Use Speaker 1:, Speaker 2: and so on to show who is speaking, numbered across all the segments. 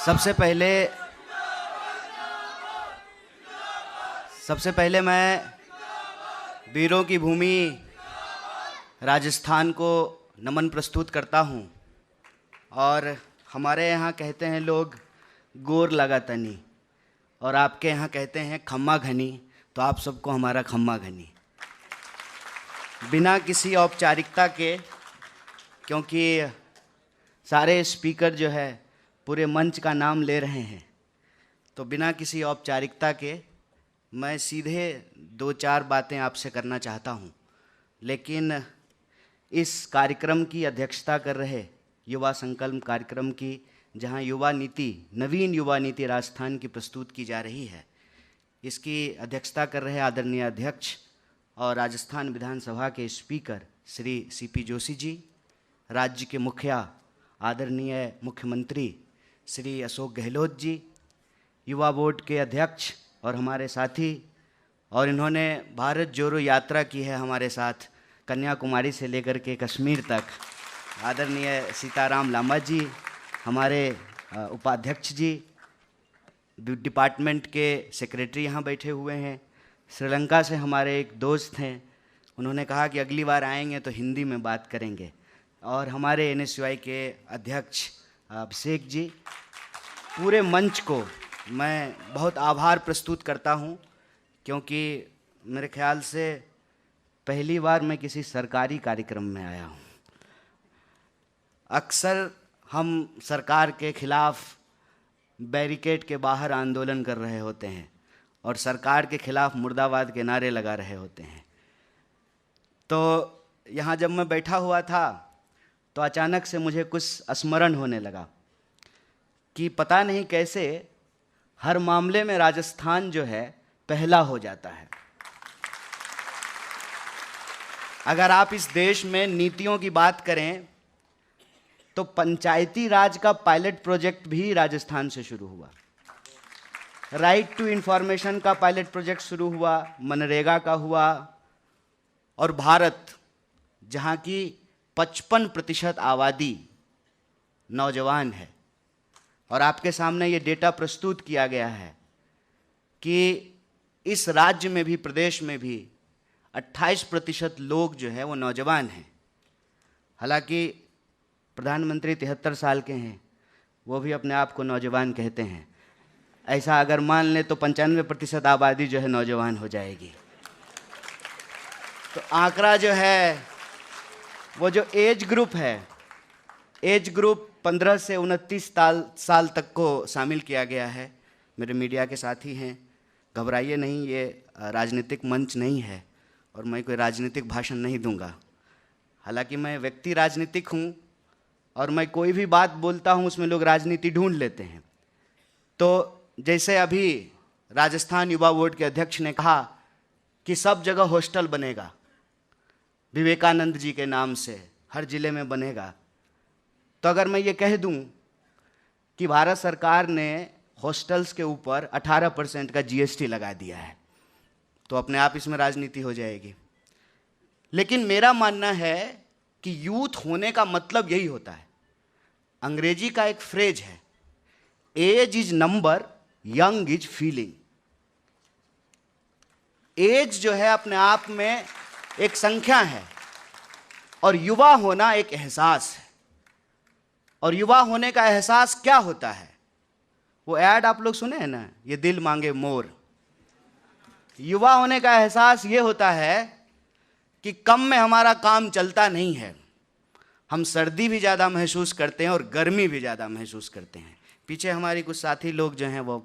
Speaker 1: सबसे पहले मैं वीरों की भूमि राजस्थान को नमन प्रस्तुत करता हूँ। और हमारे यहाँ कहते हैं लोग गोर लगा तनी, और आपके यहाँ कहते हैं खम्मा घनी, तो आप सबको हमारा खम्मा घनी। बिना किसी औपचारिकता के, क्योंकि सारे स्पीकर जो है पूरे मंच का नाम ले रहे हैं, तो बिना किसी औपचारिकता के मैं सीधे 2-4 बातें आपसे करना चाहता हूं। लेकिन इस कार्यक्रम की अध्यक्षता कर रहे युवा संकल्प कार्यक्रम की, जहां युवा नीति, नवीन युवा नीति राजस्थान की प्रस्तुत की जा रही है, इसकी अध्यक्षता कर रहे आदरणीय अध्यक्ष और राजस्थान विधानसभा के स्पीकर श्री सीपी जोशी जी, राज्य के मुखिया आदरणीय मुख्यमंत्री श्री अशोक गहलोत जी, युवा बोर्ड के अध्यक्ष और हमारे साथी, और इन्होंने भारत जोड़ो यात्रा की है हमारे साथ कन्याकुमारी से लेकर के कश्मीर तक, आदरणीय सीताराम लांबा जी, हमारे उपाध्यक्ष जी, डिपार्टमेंट के सेक्रेटरी यहाँ बैठे हुए हैं। श्रीलंका से हमारे एक दोस्त हैं, उन्होंने कहा कि अगली बार आएंगे तो हिंदी में बात करेंगे। और हमारे NSUI के अध्यक्ष अभिषेक जी, पूरे मंच को मैं बहुत आभार प्रस्तुत करता हूं, क्योंकि मेरे ख्याल से पहली बार मैं किसी सरकारी कार्यक्रम में आया हूं। अक्सर हम सरकार के खिलाफ बैरिकेड के बाहर आंदोलन कर रहे होते हैं और सरकार के खिलाफ मुर्दाबाद के नारे लगा रहे होते हैं। तो यहाँ जब मैं बैठा हुआ था तो अचानक से मुझे कुछ स्मरण होने लगा कि पता नहीं कैसे हर मामले में राजस्थान जो है पहला हो जाता है। अगर आप इस देश में नीतियों की बात करें तो पंचायती राज का पायलट प्रोजेक्ट भी राजस्थान से शुरू हुआ, राइट टू इंफॉर्मेशन का पायलट प्रोजेक्ट शुरू हुआ, मनरेगा का हुआ, और भारत जहां की 55% आबादी नौजवान है, और आपके सामने ये डेटा प्रस्तुत किया गया है कि इस राज्य में भी, प्रदेश में भी 28% लोग जो है वो नौजवान हैं। हालांकि प्रधानमंत्री 73 साल के हैं, वो भी अपने आप को नौजवान कहते हैं। ऐसा अगर मान लें तो 95% आबादी जो है नौजवान हो जाएगी। तो आंकड़ा जो है वो जो एज ग्रुप है, एज ग्रुप 15 से 29 साल तक को शामिल किया गया है। मेरे मीडिया के साथी हैं, घबराइए नहीं, ये राजनीतिक मंच नहीं है और मैं कोई राजनीतिक भाषण नहीं दूंगा। हालांकि मैं व्यक्ति राजनीतिक हूं और मैं कोई भी बात बोलता हूं उसमें लोग राजनीति ढूंढ लेते हैं। तो जैसे अभी राजस्थान युवा बोर्ड के अध्यक्ष ने कहा कि सब जगह हॉस्टल बनेगा, विवेकानंद जी के नाम से हर जिले में बनेगा, तो अगर मैं ये कह दूं कि भारत सरकार ने हॉस्टल्स के ऊपर 18% का GST लगा दिया है, तो अपने आप इसमें राजनीति हो जाएगी। लेकिन मेरा मानना है कि यूथ होने का मतलब यही होता है। अंग्रेजी का एक फ्रेज है, age is number, young is feeling. Age जो है अपने आप में एक संख्या है और युवा होना एक एहसास है। और युवा होने का एहसास क्या होता है? वो ऐड आप लोग सुने हैं ना, ये दिल मांगे मोर। युवा होने का एहसास ये होता है कि कम में हमारा काम चलता नहीं है, हम सर्दी भी ज़्यादा महसूस करते हैं और गर्मी भी ज़्यादा महसूस करते हैं। पीछे हमारी कुछ साथी लोग जो हैं वो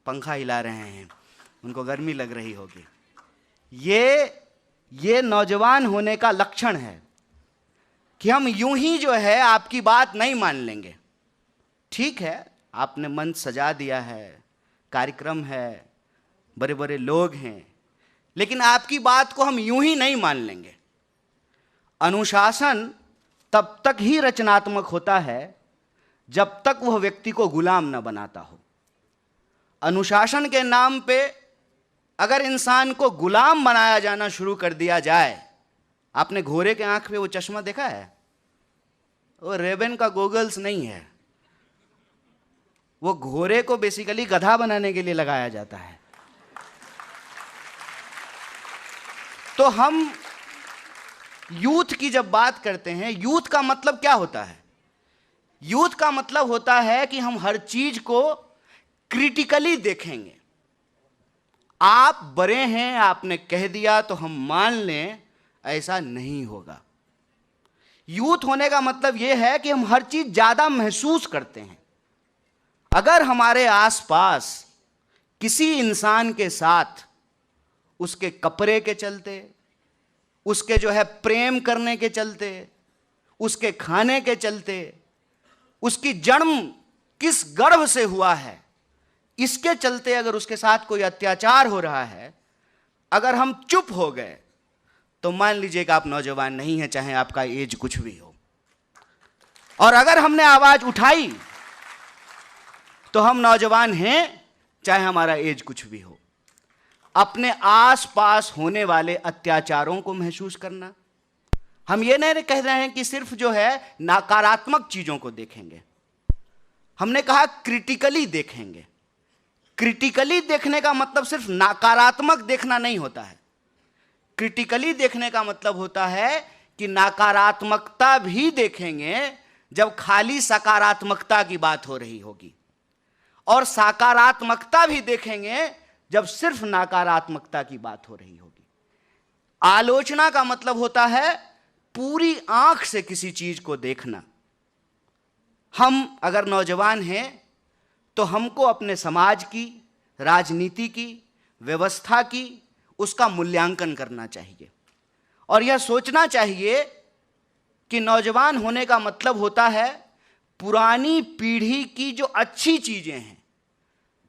Speaker 1: पंखा हिला रहे हैं, उनको गर्मी लग रही होगी। ये नौजवान होने का लक्षण है कि हम यूं ही जो है आपकी बात नहीं मान लेंगे। ठीक है, आपने मंच सजा दिया है, कार्यक्रम है, बड़े बड़े लोग हैं, लेकिन आपकी बात को हम यूं ही नहीं मान लेंगे। अनुशासन तब तक ही रचनात्मक होता है जब तक वह व्यक्ति को गुलाम न बनाता हो। अनुशासन के नाम पे अगर इंसान को गुलाम बनाया जाना शुरू कर दिया जाए, आपने घोड़े के आंख पे वो चश्मा देखा है? वो रेबन का गोगल्स नहीं है, वो घोड़े को बेसिकली गधा बनाने के लिए लगाया जाता है। तो हम यूथ की जब बात करते हैं, यूथ का मतलब क्या होता है? यूथ का मतलब होता है कि हम हर चीज को क्रिटिकली देखेंगे। आप बड़े हैं, आपने कह दिया तो हम मान लें, ऐसा नहीं होगा। यूथ होने का मतलब यह है कि हम हर चीज ज्यादा महसूस करते हैं। अगर हमारे आसपास किसी इंसान के साथ उसके कपड़े के चलते, उसके जो है प्रेम करने के चलते, उसके खाने के चलते, उसकी जन्म किस गर्भ से हुआ है, इसके चलते अगर उसके साथ कोई अत्याचार हो रहा है, अगर हम चुप हो गए तो मान लीजिए कि आप नौजवान नहीं हैं, चाहे आपका एज कुछ भी हो। और अगर हमने आवाज उठाई तो हम नौजवान हैं, चाहे हमारा एज कुछ भी हो। अपने आसपास होने वाले अत्याचारों को महसूस करना। हम ये नहीं कह रहे हैं कि सिर्फ जो है नकारात्मक चीजों को देखेंगे, हमने कहा क्रिटिकली देखेंगे। क्रिटिकली देखने का मतलब सिर्फ नकारात्मक देखना नहीं होता है। क्रिटिकली देखने का मतलब होता है कि नकारात्मकता भी देखेंगे जब खाली सकारात्मकता की बात हो रही होगी, और सकारात्मकता भी देखेंगे जब सिर्फ नकारात्मकता की बात हो रही होगी। आलोचना का मतलब होता है पूरी आंख से किसी चीज को देखना। हम अगर नौजवान हैं तो हमको अपने समाज की, राजनीति की, व्यवस्था की, उसका मूल्यांकन करना चाहिए और यह सोचना चाहिए कि नौजवान होने का मतलब होता है पुरानी पीढ़ी की जो अच्छी चीजें हैं,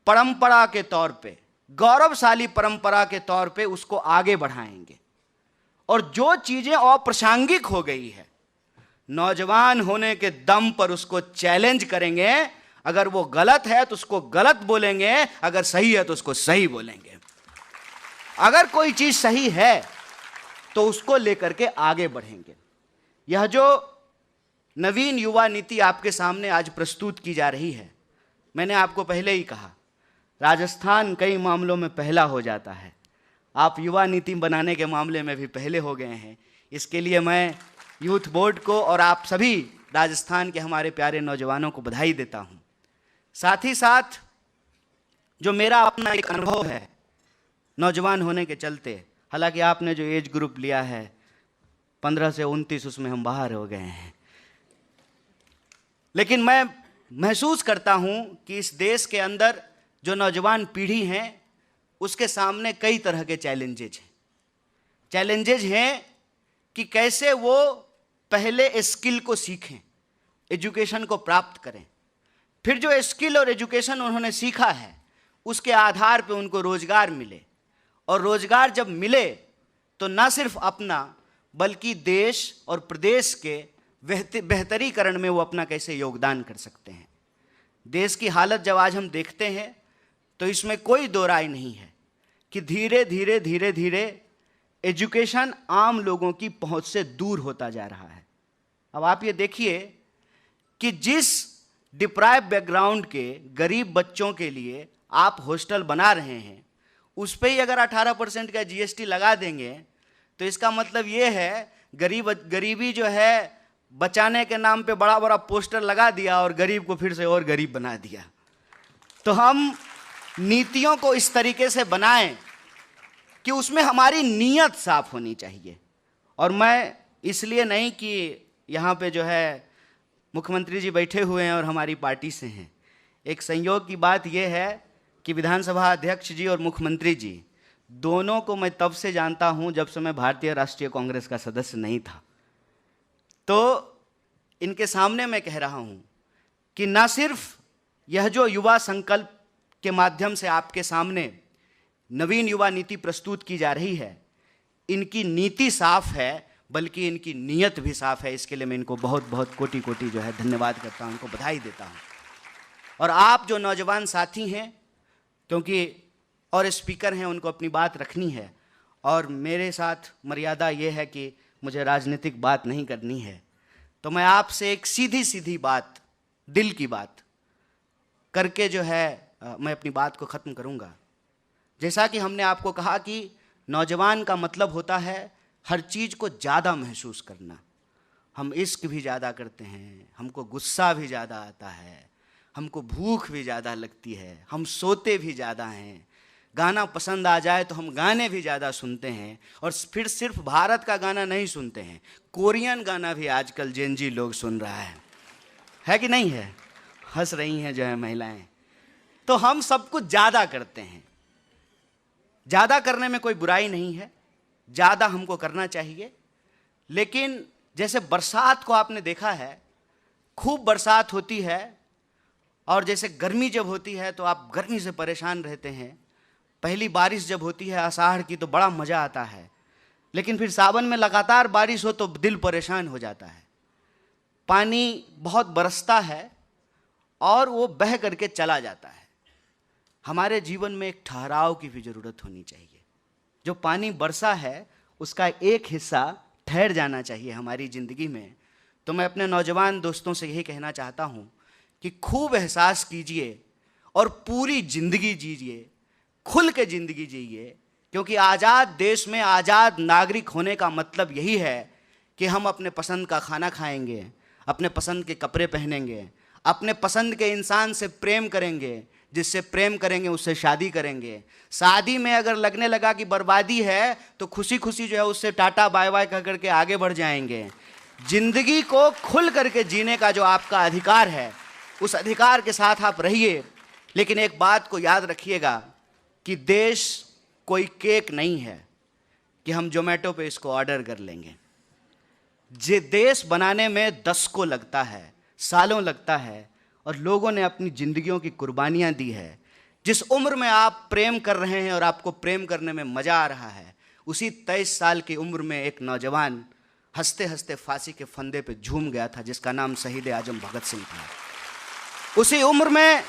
Speaker 1: परंपरा के तौर पे, गौरवशाली परंपरा के तौर पे उसको आगे बढ़ाएंगे, और जो चीजें अप्रासंगिक हो गई है, नौजवान होने के दम पर उसको चैलेंज करेंगे। अगर वो गलत है तो उसको गलत बोलेंगे, अगर सही है तो उसको सही बोलेंगे। अगर कोई चीज सही है तो उसको लेकर के आगे बढ़ेंगे। यह जो नवीन युवा नीति आपके सामने आज प्रस्तुत की जा रही है, मैंने आपको पहले ही कहा, राजस्थान कई मामलों में पहला हो जाता है। आप युवा नीति बनाने के मामले में भी पहले हो गए हैं। इसके लिए मैं यूथ बोर्ड को और आप सभी राजस्थान के हमारे प्यारे नौजवानों को बधाई देता हूं। साथ ही साथ जो मेरा अपना एक अनुभव है नौजवान होने के चलते, हालांकि आपने जो एज ग्रुप लिया है 15 से 29, उसमें हम बाहर हो गए हैं, लेकिन मैं महसूस करता हूं कि इस देश के अंदर जो नौजवान पीढ़ी है उसके सामने कई तरह के चैलेंजेज हैं कि कैसे वो पहले स्किल को सीखें, एजुकेशन को प्राप्त करें, फिर जो स्किल और एजुकेशन उन्होंने सीखा है उसके आधार पे उनको रोजगार मिले, और रोजगार जब मिले तो न सिर्फ अपना बल्कि देश और प्रदेश के बेहतरीकरण में वो अपना कैसे योगदान कर सकते हैं। देश की हालत जब आज हम देखते हैं तो इसमें कोई दो राय नहीं है कि धीरे धीरे एजुकेशन आम लोगों की पहुंच से दूर होता जा रहा है। अब आप ये देखिए कि जिस डिप्राइव बैकग्राउंड के गरीब बच्चों के लिए आप हॉस्टल बना रहे हैं, उस पर ही अगर 18% का जीएसटी लगा देंगे तो इसका मतलब ये है गरीबी जो है बचाने के नाम पे बड़ा बड़ा पोस्टर लगा दिया और गरीब को फिर से और गरीब बना दिया। तो हम नीतियों को इस तरीके से बनाएं कि उसमें हमारी नीयत साफ होनी चाहिए। और मैं इसलिए नहीं कि यहाँ पे जो है मुख्यमंत्री जी बैठे हुए हैं और हमारी पार्टी से हैं, एक संयोग की बात यह है कि विधानसभा अध्यक्ष जी और मुख्यमंत्री जी दोनों को मैं तब से जानता हूँ जब से मैं भारतीय राष्ट्रीय कांग्रेस का सदस्य नहीं था। तो इनके सामने मैं कह रहा हूँ कि न सिर्फ यह जो युवा संकल्प के माध्यम से आपके सामने नवीन युवा नीति प्रस्तुत की जा रही है, इनकी नीति साफ है बल्कि इनकी नीयत भी साफ है। इसके लिए मैं इनको बहुत बहुत कोटि कोटि जो है धन्यवाद करता हूँ, इनको बधाई देता हूँ। और आप जो नौजवान साथी हैं, क्योंकि और स्पीकर हैं, उनको अपनी बात रखनी है और मेरे साथ मर्यादा ये है कि मुझे राजनीतिक बात नहीं करनी है, तो मैं आपसे एक सीधी सीधी बात, दिल की बात, करके जो है मैं अपनी बात को ख़त्म करूँगा। जैसा कि हमने आपको कहा कि नौजवान का मतलब होता है हर चीज़ को ज़्यादा महसूस करना। हम इश्क भी ज़्यादा करते हैं, हमको गुस्सा भी ज़्यादा आता है, हमको भूख भी ज़्यादा लगती है, हम सोते भी ज़्यादा हैं, गाना पसंद आ जाए तो हम गाने भी ज़्यादा सुनते हैं, और फिर सिर्फ भारत का गाना नहीं सुनते हैं, कोरियन गाना भी आजकल जेनजी लोग सुन रहा है कि नहीं है? हंस रही हैं जो है महिलाएं। तो हम सब कुछ ज़्यादा करते हैं। ज़्यादा करने में कोई बुराई नहीं है, ज़्यादा हमको करना चाहिए। लेकिन जैसे बरसात को आपने देखा है, खूब बरसात होती है, और जैसे गर्मी जब होती है तो आप गर्मी से परेशान रहते हैं। पहली बारिश जब होती है आषाढ़ की तो बड़ा मज़ा आता है, लेकिन फिर सावन में लगातार बारिश हो तो दिल परेशान हो जाता है। पानी बहुत बरसता है और वो बह करके चला जाता है। हमारे जीवन में एक ठहराव की भी ज़रूरत होनी चाहिए। जो पानी बरसा है उसका एक हिस्सा ठहर जाना चाहिए हमारी ज़िंदगी में। तो मैं अपने नौजवान दोस्तों से यही कहना चाहता हूँ कि खूब एहसास कीजिए और पूरी ज़िंदगी जीजिए, खुल के ज़िंदगी जिए, क्योंकि आज़ाद देश में आज़ाद नागरिक होने का मतलब यही है कि हम अपने पसंद का खाना खाएंगे, अपने पसंद के कपड़े पहनेंगे, अपने पसंद के इंसान से प्रेम करेंगे, जिससे प्रेम करेंगे उससे शादी करेंगे। शादी में अगर लगने लगा कि बर्बादी है तो खुशी खुशी जो है उससे टाटा बाय बाय कह करके आगे बढ़ जाएंगे। ज़िंदगी को खुल करके जीने का जो आपका अधिकार है, उस अधिकार के साथ आप रहिए। लेकिन एक बात को याद रखिएगा कि देश कोई केक नहीं है कि हम जोमेटो पे इसको ऑर्डर कर लेंगे। जे देश बनाने में 10 को लगता है, सालों लगता है, और लोगों ने अपनी ज़िंदगियों की कुर्बानियाँ दी है। जिस उम्र में आप प्रेम कर रहे हैं और आपको प्रेम करने में मज़ा आ रहा है, उसी 23 साल की उम्र में एक नौजवान हंसते हंसते फांसी के फंदे पे झूम गया था, जिसका नाम शहीद आजम भगत सिंह था। उसी उम्र में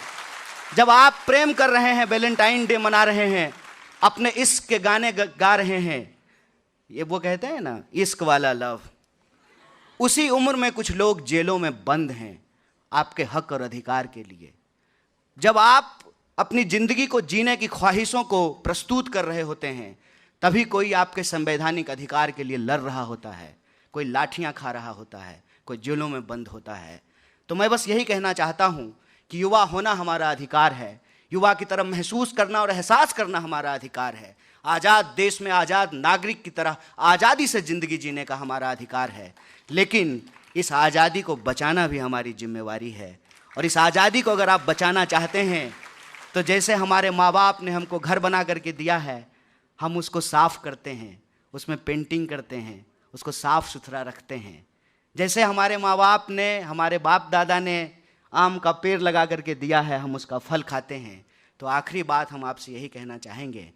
Speaker 1: जब आप प्रेम कर रहे हैं, वैलेंटाइन डे मना रहे हैं, अपने इश्क के गाने गा रहे हैं, ये वो कहते हैं ना इश्क वाला लव, उसी उम्र में कुछ लोग जेलों में बंद हैं आपके हक और अधिकार के लिए। जब आप अपनी ज़िंदगी को जीने की ख्वाहिशों को प्रस्तुत कर रहे होते हैं, तभी कोई आपके संवैधानिक अधिकार के लिए लड़ रहा होता है, कोई लाठियां खा रहा होता है, कोई जेलों में बंद होता है। तो मैं बस यही कहना चाहता हूं कि युवा होना हमारा अधिकार है, युवा की तरह महसूस करना और एहसास करना हमारा अधिकार है। आज़ाद देश में आज़ाद नागरिक की तरह आज़ादी से ज़िंदगी जीने का हमारा अधिकार है। लेकिन इस आज़ादी को बचाना भी हमारी जिम्मेवारी है। और इस आज़ादी को अगर आप बचाना चाहते हैं तो जैसे हमारे माँ बाप ने हमको घर बना करके दिया है, हम उसको साफ़ करते हैं, उसमें पेंटिंग करते हैं, उसको साफ़ सुथरा रखते हैं। जैसे हमारे माँ बाप ने, हमारे बाप दादा ने आम का पेड़ लगा करके दिया है, हम उसका फल खाते हैं। तो आखिरी बात हम आपसे यही कहना चाहेंगे,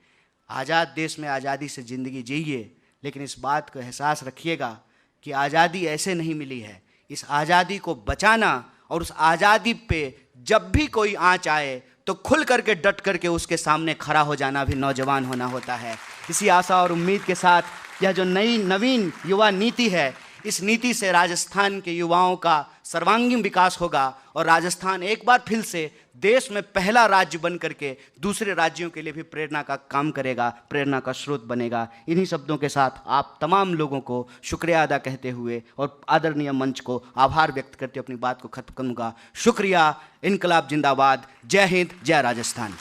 Speaker 1: आज़ाद देश में आज़ादी से ज़िंदगी जिए, लेकिन इस बात को एहसास रखिएगा कि आज़ादी ऐसे नहीं मिली है। इस आज़ादी को बचाना और उस आज़ादी पे जब भी कोई आँच आए तो खुल करके डट करके उसके सामने खड़ा हो जाना भी नौजवान होना होता है। इसी आशा और उम्मीद के साथ यह जो नवीन युवा नीति है, इस नीति से राजस्थान के युवाओं का सर्वांगीण विकास होगा और राजस्थान एक बार फिर से देश में पहला राज्य बन करके दूसरे राज्यों के लिए भी प्रेरणा का काम करेगा, प्रेरणा का स्रोत बनेगा। इन्हीं शब्दों के साथ आप तमाम लोगों को शुक्रिया अदा कहते हुए और आदरणीय मंच को आभार व्यक्त करते अपनी बात को खत्म करूँगा। शुक्रिया। इनकलाब जिंदाबाद। जय हिंद, जय राजस्थान।